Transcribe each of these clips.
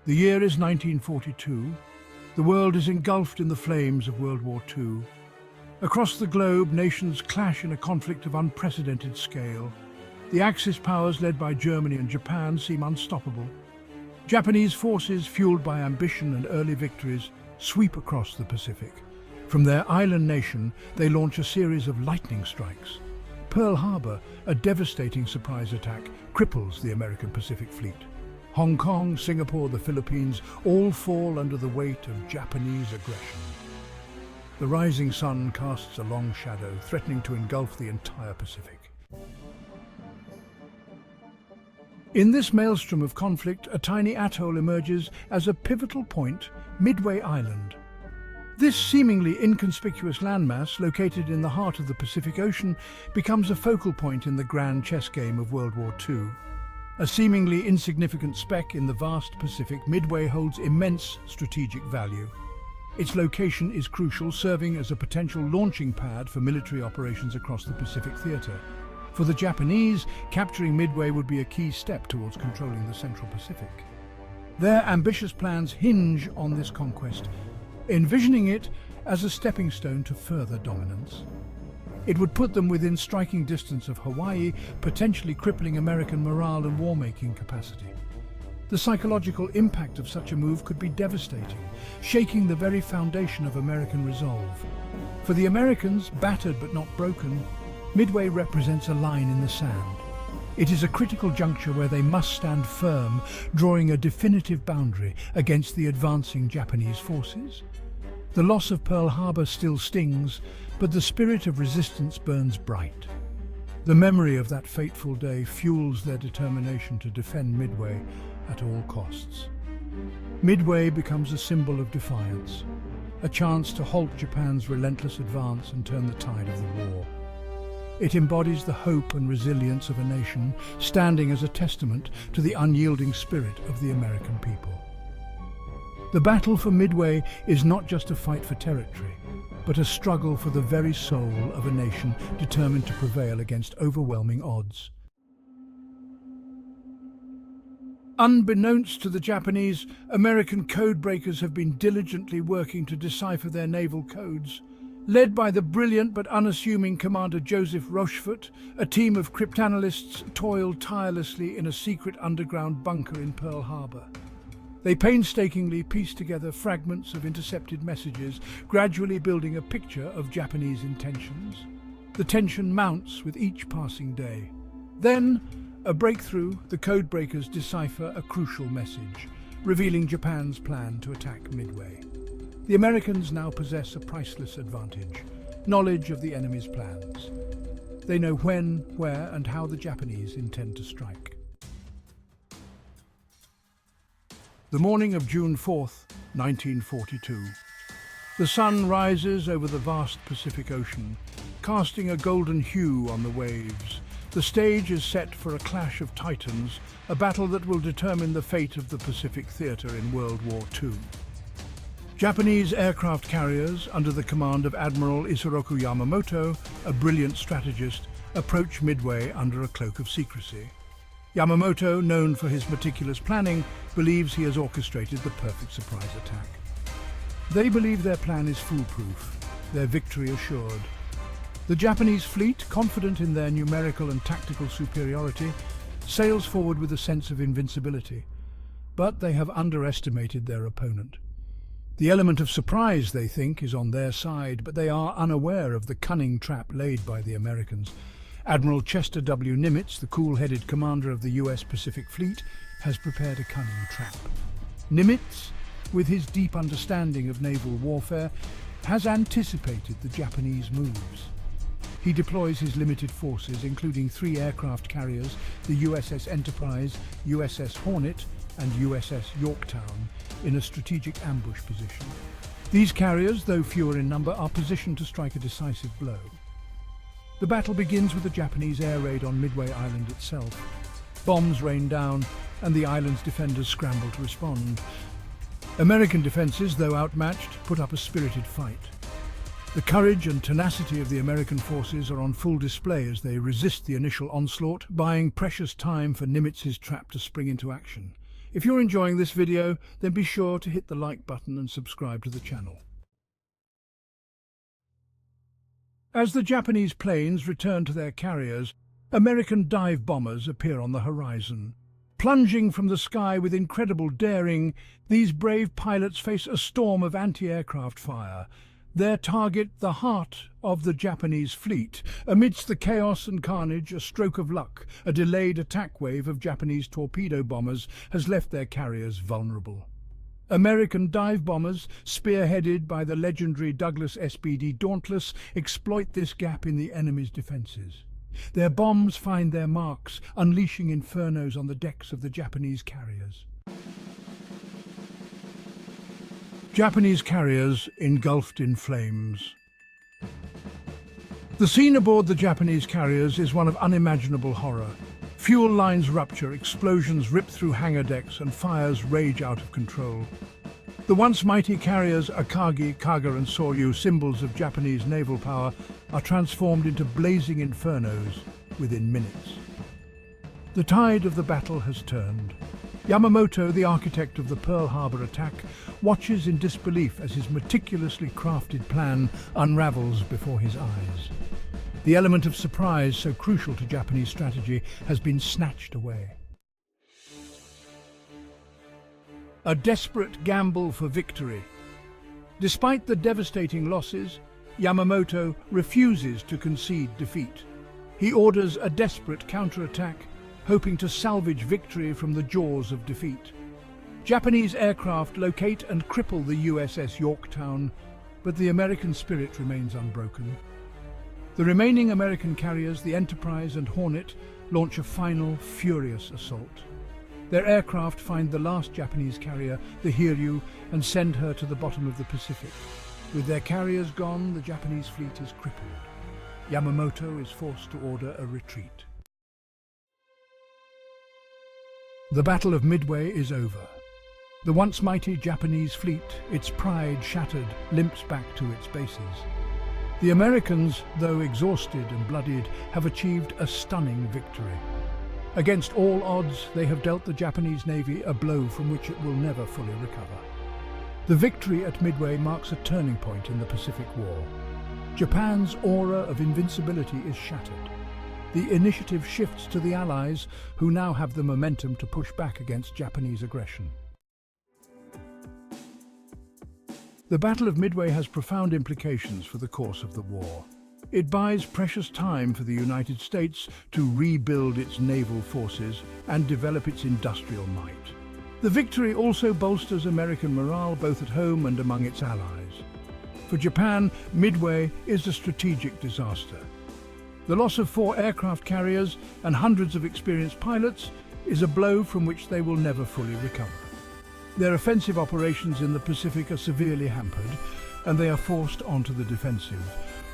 The year is 1942. The world is engulfed in the flames of World War II. Across the globe, nations clash in a conflict of unprecedented scale. The Axis powers led by Germany and Japan seem unstoppable. Japanese forces, fueled by ambition and early victories, sweep across the Pacific. From their island nation, they launch a series of lightning strikes. Pearl Harbor, a devastating surprise attack, cripples the American Pacific Fleet. Hong Kong, Singapore, the Philippines all fall under the weight of Japanese aggression. The rising sun casts a long shadow, threatening to engulf the entire Pacific. In this maelstrom of conflict, a tiny atoll emerges as a pivotal point, Midway Island. This seemingly inconspicuous landmass, located in the heart of the Pacific Ocean, becomes a focal point in the grand chess game of World War II. A seemingly insignificant speck in the vast Pacific, Midway holds immense strategic value. Its location is crucial, serving as a potential launching pad for military operations across the Pacific theater. For the Japanese, capturing Midway would be a key step towards controlling the Central Pacific. Their ambitious plans hinge on this conquest, envisioning it as a stepping stone to further dominance. It would put them within striking distance of Hawaii, potentially crippling American morale and war-making capacity. The psychological impact of such a move could be devastating, shaking the very foundation of American resolve. For the Americans, battered but not broken, Midway represents a line in the sand. It is a critical juncture where they must stand firm, drawing a definitive boundary against the advancing Japanese forces. The loss of Pearl Harbor still stings, but the spirit of resistance burns bright. The memory of that fateful day fuels their determination to defend Midway at all costs. Midway becomes a symbol of defiance, a chance to halt Japan's relentless advance and turn the tide of the war. It embodies the hope and resilience of a nation, standing as a testament to the unyielding spirit of the American people. The battle for Midway is not just a fight for territory, but a struggle for the very soul of a nation determined to prevail against overwhelming odds. Unbeknownst to the Japanese, American codebreakers have been diligently working to decipher their naval codes. Led by the brilliant but unassuming Commander Joseph Rochefort, a team of cryptanalysts toiled tirelessly in a secret underground bunker in Pearl Harbor. They painstakingly pieced together fragments of intercepted messages, gradually building a picture of Japanese intentions. The tension mounts with each passing day. Then, a breakthrough, the codebreakers decipher a crucial message, revealing Japan's plan to attack Midway. The Americans now possess a priceless advantage, knowledge of the enemy's plans. They know when, where, and how the Japanese intend to strike. The morning of June 4th, 1942. The sun rises over the vast Pacific Ocean, casting a golden hue on the waves. The stage is set for a clash of titans, a battle that will determine the fate of the Pacific theater in World War II. Japanese aircraft carriers, under the command of Admiral Isoroku Yamamoto, a brilliant strategist, approach Midway under a cloak of secrecy. Yamamoto, known for his meticulous planning, believes he has orchestrated the perfect surprise attack. They believe their plan is foolproof, their victory assured. The Japanese fleet, confident in their numerical and tactical superiority, sails forward with a sense of invincibility. But they have underestimated their opponent. The element of surprise, they think, is on their side, but they are unaware of the cunning trap laid by the Americans. Admiral Chester W. Nimitz, the cool-headed commander of the US Pacific Fleet, has prepared a cunning trap. Nimitz, with his deep understanding of naval warfare, has anticipated the Japanese moves. He deploys his limited forces, including 3 aircraft carriers, the USS Enterprise, USS Hornet, and USS Yorktown, in a strategic ambush position. These carriers, though fewer in number, are positioned to strike a decisive blow. The battle begins with a Japanese air raid on Midway Island itself. Bombs rain down, and the island's defenders scramble to respond. American defenses, though outmatched, put up a spirited fight. The courage and tenacity of the American forces are on full display as they resist the initial onslaught, buying precious time for Nimitz's trap to spring into action. If you're enjoying this video, then be sure to hit the like button and subscribe to the channel. As the Japanese planes return to their carriers, American dive bombers appear on the horizon. Plunging from the sky with incredible daring, these brave pilots face a storm of anti-aircraft fire. Their target, the heart of the Japanese fleet. Amidst the chaos and carnage, a stroke of luck, a delayed attack wave of Japanese torpedo bombers has left their carriers vulnerable. American dive bombers, spearheaded by the legendary Douglas SBD Dauntless, exploit this gap in the enemy's defenses. Their bombs find their marks, unleashing infernos on the decks of the Japanese carriers. Japanese carriers engulfed in flames. The scene aboard the Japanese carriers is one of unimaginable horror. Fuel lines rupture, explosions rip through hangar decks, and fires rage out of control. The once mighty carriers Akagi, Kaga and Soryu, symbols of Japanese naval power, are transformed into blazing infernos within minutes. The tide of the battle has turned. Yamamoto, the architect of the Pearl Harbor attack, watches in disbelief as his meticulously crafted plan unravels before his eyes. The element of surprise, so crucial to Japanese strategy, has been snatched away. A desperate gamble for victory. Despite the devastating losses, Yamamoto refuses to concede defeat. He orders a desperate counterattack, hoping to salvage victory from the jaws of defeat. Japanese aircraft locate and cripple the USS Yorktown, but the American spirit remains unbroken. The remaining American carriers, the Enterprise and Hornet, launch a final, furious assault. Their aircraft find the last Japanese carrier, the Hiryu, and send her to the bottom of the Pacific. With their carriers gone, the Japanese fleet is crippled. Yamamoto is forced to order a retreat. The Battle of Midway is over. The once mighty Japanese fleet, its pride shattered, limps back to its bases. The Americans, though exhausted and bloodied, have achieved a stunning victory. Against all odds, they have dealt the Japanese Navy a blow from which it will never fully recover. The victory at Midway marks a turning point in the Pacific War. Japan's aura of invincibility is shattered. The initiative shifts to the Allies, who now have the momentum to push back against Japanese aggression. The Battle of Midway has profound implications for the course of the war. It buys precious time for the United States to rebuild its naval forces and develop its industrial might. The victory also bolsters American morale both at home and among its allies. For Japan, Midway is a strategic disaster. The loss of 4 aircraft carriers and hundreds of experienced pilots is a blow from which they will never fully recover. Their offensive operations in the Pacific are severely hampered, and they are forced onto the defensive.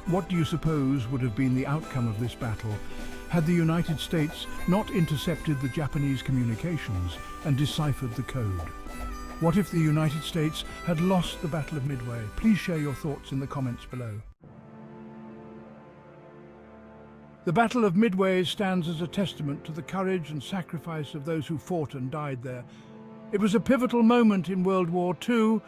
What do you suppose would have been the outcome of this battle had the United States not intercepted the Japanese communications and deciphered the code? What if the United States had lost the Battle of Midway? Please share your thoughts in the comments below. The Battle of Midway stands as a testament to the courage and sacrifice of those who fought and died there. It was a pivotal moment in World War II,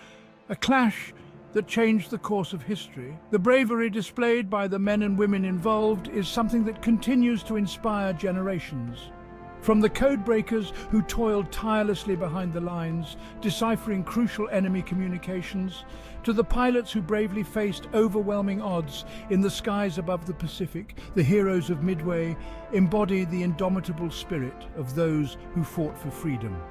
a clash that changed the course of history. The bravery displayed by the men and women involved is something that continues to inspire generations. From the codebreakers who toiled tirelessly behind the lines, deciphering crucial enemy communications, to the pilots who bravely faced overwhelming odds in the skies above the Pacific, the heroes of Midway embody the indomitable spirit of those who fought for freedom.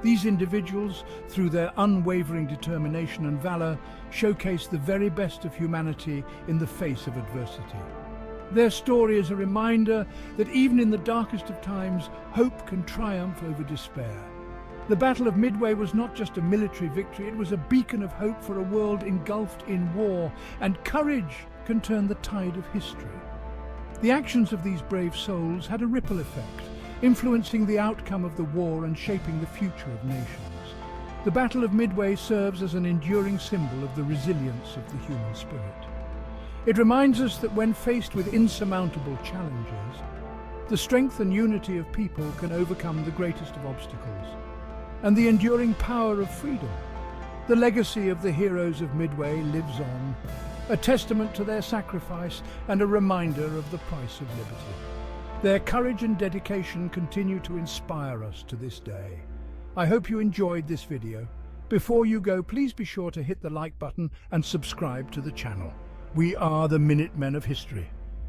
These individuals, through their unwavering determination and valor, showcase the very best of humanity in the face of adversity. Their story is a reminder that even in the darkest of times, hope can triumph over despair. The Battle of Midway was not just a military victory, it was a beacon of hope for a world engulfed in war, and courage can turn the tide of history. The actions of these brave souls had a ripple effect, influencing the outcome of the war and shaping the future of nations. The Battle of Midway serves as an enduring symbol of the resilience of the human spirit. It reminds us that when faced with insurmountable challenges, the strength and unity of people can overcome the greatest of obstacles. and the enduring power of freedom. The legacy of the heroes of Midway lives on, a testament to their sacrifice and a reminder of the price of liberty. Their courage and dedication continue to inspire us to this day. I hope you enjoyed this video. Before you go, please be sure to hit the like button and subscribe to the channel. We are the Minutemen of History.